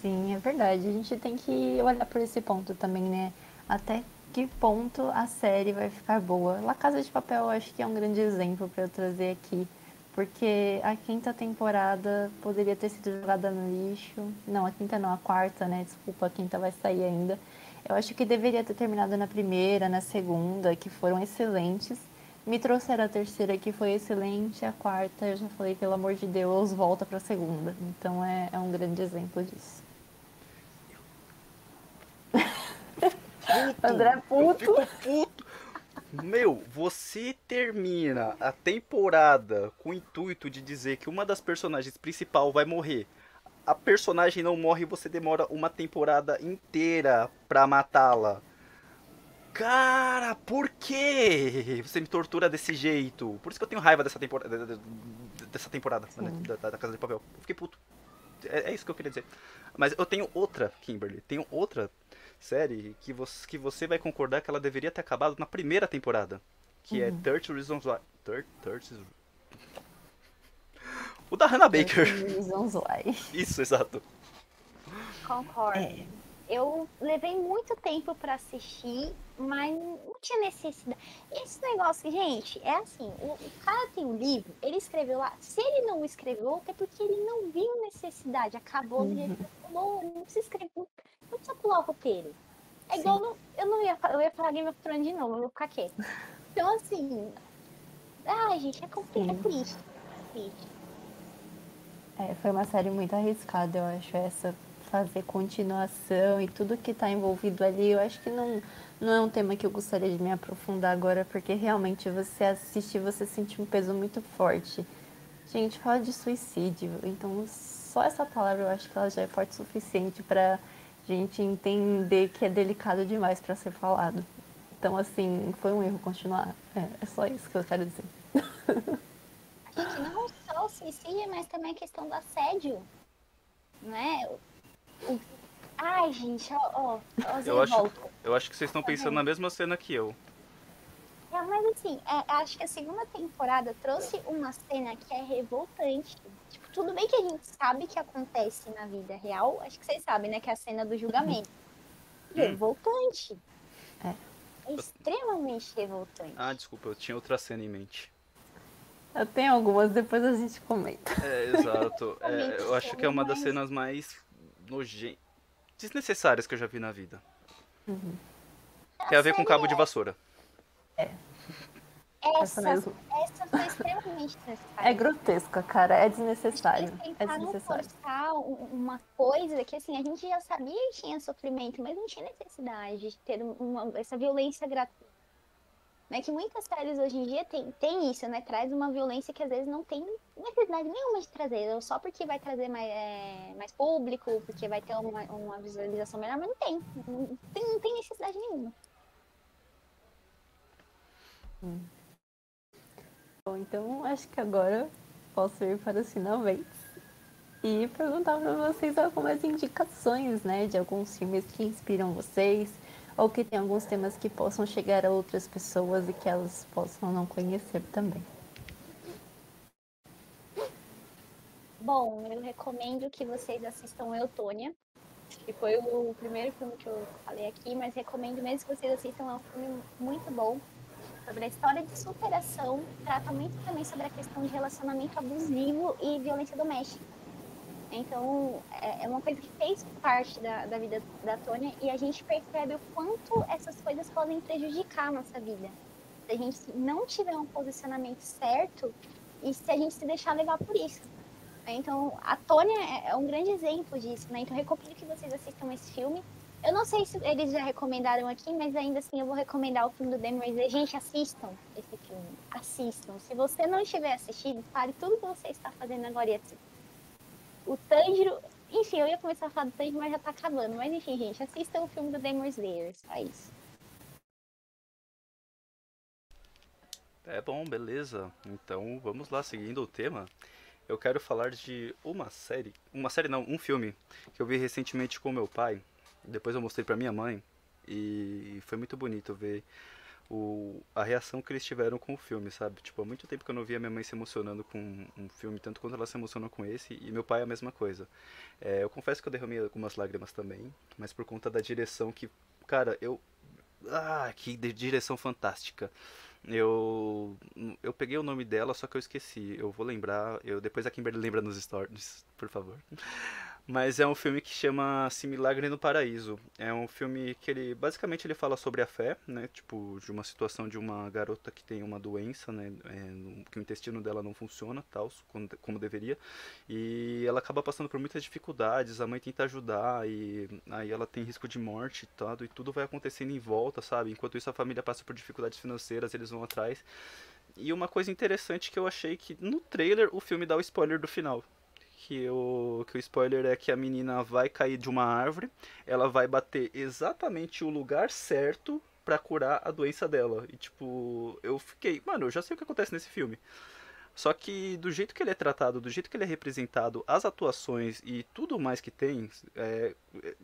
Sim, é verdade. A gente tem que olhar por esse ponto também, né? Até que ponto a série vai ficar boa. La Casa de Papel eu acho que é um grande exemplo para eu trazer aqui. Porque a quinta temporada poderia ter sido jogada no lixo. Não, a quinta não, a quarta, né? Desculpa, a quinta vai sair ainda. Eu acho que deveria ter terminado na primeira, na segunda, que foram excelentes. Me trouxeram a terceira, que foi excelente. A quarta, eu já falei, pelo amor de Deus, volta pra segunda. Então é um grande exemplo disso. André
Eu
puto.
fico puto. Meu, você termina a temporada com o intuito de dizer que uma das personagens principal vai morrer. A personagem não morre e você demora uma temporada inteira pra matá-la. Cara, por que você me tortura desse jeito? Por isso que eu tenho raiva dessa temporada. Dessa temporada, né,
Sim.
da Casa de Papel. Eu fiquei puto. É isso que eu queria dizer. Mas eu tenho outra, Kimberly. Tenho outra série que você vai concordar que ela deveria ter acabado na primeira temporada. Que é 30 Reasons Why. 30, o da Hannah Baker.
Reasons Why.
Isso, exato.
Concordo.
É.
Eu levei muito tempo pra assistir, mas não tinha necessidade. Esse negócio, gente, é assim, o cara tem um livro, ele escreveu lá. Se ele não escreveu, é porque ele não viu necessidade. Acabou do jeito que acabou. Não precisa escrever, não precisa pular o roteiro. É igual, eu ia falar Game of Thrones de novo, eu vou ficar quieta. Então, assim, gente, é complicado, é triste. Triste.
Foi uma série muito arriscada, eu acho, essa fazer continuação e tudo que tá envolvido ali. Eu acho que não é um tema que eu gostaria de me aprofundar agora, porque realmente você assiste e você sente um peso muito forte. Gente, fala de suicídio, então só essa palavra eu acho que ela já é forte o suficiente pra gente entender que é delicado demais pra ser falado. Então, assim, foi um erro continuar. É só isso que eu quero dizer.
Gente, não só o suicídio, mas também a questão do assédio, né? Ai, gente, as
Eu acho,
revoltas.
eu acho que vocês estão pensando na mesma cena que eu.
Mas assim, acho que a segunda temporada trouxe uma cena que é revoltante. Tipo, tudo bem que a gente sabe que acontece na vida real, acho que vocês sabem, né? Que é a cena do julgamento. Revoltante. É extremamente revoltante.
Ah, desculpa, eu tinha outra cena em mente.
Eu tenho algumas, depois a gente comenta.
Exato.
Comente
Eu acho que é
sobre,
uma das
mas
cenas mais nojentas, desnecessárias que eu já vi na vida. Tem a ver com cabo de vassoura.
Essa mesmo.
essa foi extremamente
É
necessária.
grotesca, cara. É desnecessário.
Eles
É
tentaram
desnecessário.
forçar uma coisa que assim, a gente já sabia que tinha sofrimento, mas não tinha necessidade de ter essa violência gratuita. Né? Que muitas séries hoje em dia tem isso, né? Traz uma violência que às vezes não tem necessidade nenhuma de trazer, só porque vai trazer mais público, porque vai ter uma visualização melhor, mas não tem necessidade nenhuma.
Bom, então acho que agora posso ir para os finalmente e perguntar para vocês algumas indicações, né, de alguns filmes que inspiram vocês ou que tem alguns temas que possam chegar a outras pessoas e que elas possam não conhecer também.
Bom, eu recomendo que vocês assistam Eutônia, que foi o primeiro filme que eu falei aqui, mas recomendo mesmo que vocês assistam, é um filme muito bom, sobre a história de superação, trata muito também sobre a questão de relacionamento abusivo e violência doméstica. Então, é uma coisa que fez parte da vida da Tônia e a gente percebe o quanto essas coisas podem prejudicar a nossa vida. Se a gente não tiver um posicionamento certo e se a gente se deixar levar por isso. Então, a Tônia é um grande exemplo disso, né? Então, eu recomendo que vocês assistam esse filme. Eu não sei se eles já recomendaram aqui, mas ainda assim eu vou recomendar o filme do Demi Moore. Gente, assistam esse filme. Assistam. Se você não estiver assistindo, pare tudo que você está fazendo agora e assista. O Tanjiro... Enfim, eu ia começar a falar do Tanjiro, mas já tá acabando. Mas enfim, gente, assistam o filme do Demon Slayer. Só isso.
É bom, beleza. Então vamos lá, seguindo o tema. Eu quero falar de uma série não, um filme que eu vi recentemente com meu pai. Depois eu mostrei pra minha mãe e foi muito bonito ver a reação que eles tiveram com o filme, sabe? Tipo, há muito tempo que eu não via minha mãe se emocionando com um filme, tanto quanto ela se emocionou com esse, e meu pai a mesma coisa. Eu confesso que eu derramei algumas lágrimas também, mas por conta da direção que, cara, que direção fantástica. Eu, eu peguei o nome dela, só que eu esqueci. Eu vou lembrar. Depois a Kimberly lembra nos stories, por favor. Mas é um filme que chama-se Milagre no Paraíso. É um filme que ele basicamente ele fala sobre a fé, né? Tipo, de uma situação de uma garota que tem uma doença, né? Que o intestino dela não funciona, tal, como deveria. E ela acaba passando por muitas dificuldades. A mãe tenta ajudar e aí ela tem risco de morte e tal, e tudo vai acontecendo em volta, sabe? Enquanto isso a família passa por dificuldades financeiras, eles vão atrás. E uma coisa interessante que eu achei que no trailer o filme dá o spoiler do final. Que o spoiler é que a menina vai cair de uma árvore, ela vai bater exatamente o lugar certo pra curar a doença dela. E tipo, eu fiquei, mano, eu já sei o que acontece nesse filme. Só que do jeito que ele é tratado, do jeito que ele é representado, as atuações e tudo mais que tem,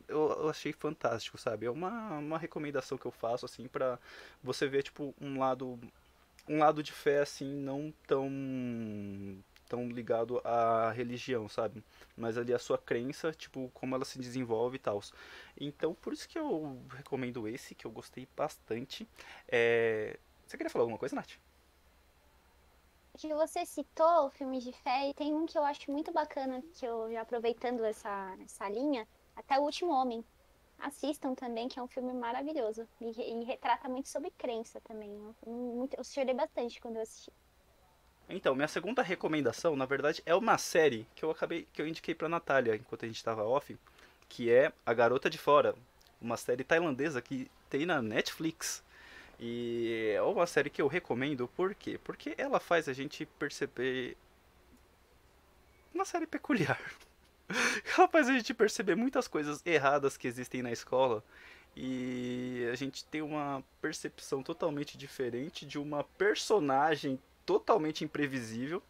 eu achei fantástico, sabe? É uma recomendação que eu faço, assim, pra você ver, tipo, um lado de fé assim não tão ligado à religião, sabe? Mas ali a sua crença, tipo, como ela se desenvolve e tal. Então, por isso que eu recomendo esse, que eu gostei bastante. Você queria falar alguma coisa, Nath?
Que você citou filmes de fé e tem um que eu acho muito bacana, que eu já aproveitando essa linha, Até o Último Homem. Assistam também, que é um filme maravilhoso. E retrata muito sobre crença também. Eu chorei bastante quando eu assisti.
Então, minha segunda recomendação, na verdade, é uma série que eu indiquei pra Natália enquanto a gente tava off, que é A Garota de Fora, uma série tailandesa que tem na Netflix. E é uma série que eu recomendo, por quê? Porque ela faz a gente perceber uma série peculiar. Ela faz a gente perceber muitas coisas erradas que existem na escola e a gente tem uma percepção totalmente diferente de uma personagem totalmente imprevisível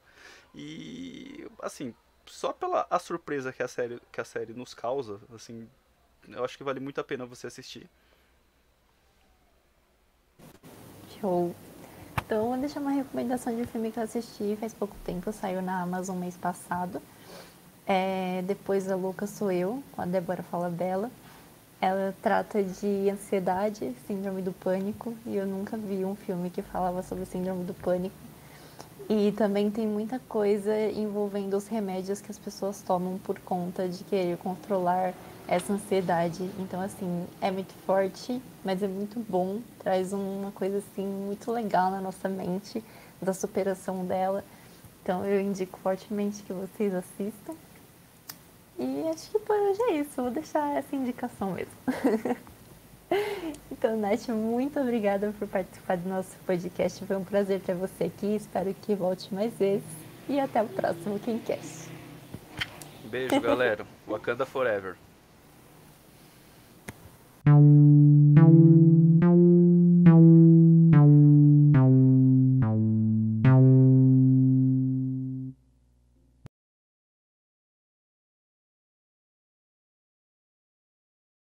e assim, só pela a surpresa que a série nos causa, assim, eu acho que vale muito a pena você assistir.
Show. Então, eu vou deixar uma recomendação de um filme que eu assisti faz pouco tempo, saiu na Amazon mês passado. Depois da Louca Sou Eu, com a Débora Falabella. Ela trata de ansiedade, síndrome do pânico, e eu nunca vi um filme que falava sobre síndrome do pânico. E também tem muita coisa envolvendo os remédios que as pessoas tomam por conta de querer controlar essa ansiedade. Então, assim, é muito forte, mas é muito bom. Traz uma coisa, assim, muito legal na nossa mente, da superação dela. Então, eu indico fortemente que vocês assistam. E acho que por hoje é isso. Vou deixar essa indicação mesmo. Então, Nath, muito obrigada por participar do nosso podcast. Foi um prazer ter você aqui. Espero que volte mais vezes. E até o próximo Quemcast.
Beijo, galera. Wakanda Forever.